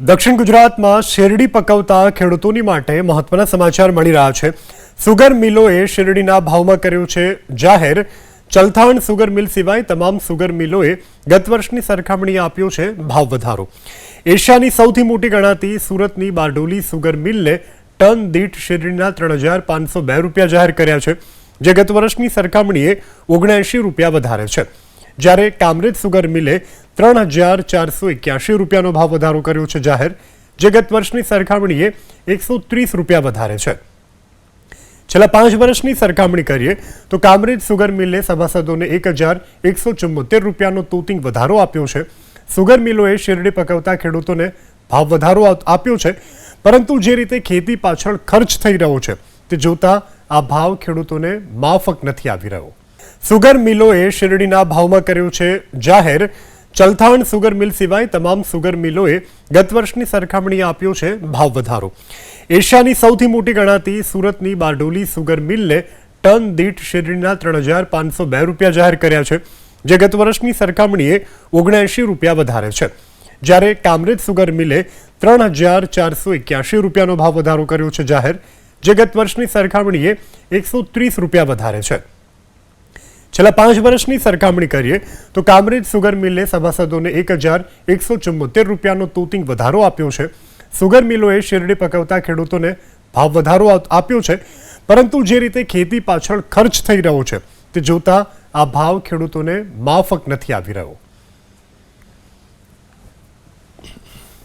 દક્ષિણ ગુજરાતમાં શેરડી પકવતા ખેડૂતોની માટે મહત્વના સમાચાર મળી રહ્યા છે। સુગર મિલોએ શેરડીના ભાવમાં કર્યું છે જાહેર। ચલથાણ સુગર મિલ સિવાય તમામ સુગર મિલોએ ગત વર્ષની સરખામણીએ આપ્યો છે ભાવ વધારો। એશિયાની સૌથી મોટી ગણાતી સુરતની બારડોલી સુગર મિલને ટન દીઠ શેરડીના 3502 રૂપિયા જાહેર કર્યા છે, જે ગત વર્ષની સરખામણીએ 79 રૂપિયા વધારે છે। જ્યારે કામરેજ સુગર મિલે 3481 રૂપિયાનો ભાવ વધારો કર્યો છે જાહેર, જે ગત વર્ષની સરખામણીએ 130 રૂપિયા વધારે છે। છેલ્લા 5 વર્ષની સરખામણી કરીએ તો કામરેજ સુગર મિલે સભાસદોને 1174 રૂપિયાનો તોતિંગ વધારો આપ્યો છે। સુગર મિલોએ શેરડી પકવતા ખેડૂતોને ભાવ વધારો આપ્યો છે, પરંતુ જે રીતે ખેતી પાછળ ખર્ચ થઈ રહ્યો છે તે જોતા આ ભાવ ખેડૂતોને માફક નથી આવી રહ્યો। સુગર મિલોએ શેરડીના ભાવમાં કર્યું છે જાહેર। ચલથાણ સુગર મિલ સિવાય તમામ સુગર મિલોએ ગત વર્ષની સરખામણીએ આપ્યો છે ભાવ વધારો। એશિયાની સૌથી મોટી ગણાતી સુરતની બારડોલી સુગર મિલને ટન દીઠ શેરડીના 3502 રૂપિયા જાહેર કર્યા છે, જે ગત વર્ષની સરખામણીએ 79 રૂપિયા વધારે છે। જ્યારે કામરેજ સુગર મિલે 3481 રૂપિયાનો ભાવ વધારો કર્યો છે જાહેર, જે ગત વર્ષની સરખામણીએ 130 રૂપિયા વધારે છે। છેલ્લા 5 વર્ષની સરખામણી કરીએ તો કામરેજ સુગર મિલે સભાસદોને 1174 રૂપિયાનો તોતિંગ વધારો આપ્યો છે। સુગર મિલોએ શેરડી પકવતા ખેડૂતોને ભાવ વધારો આપ્યો છે, પરંતુ જે રીતે ખેતી પાછળ ખર્ચ થઈ રહ્યો છે તે જોતા આ ભાવ ખેડૂતોને માફક નથી આવી રહ્યો।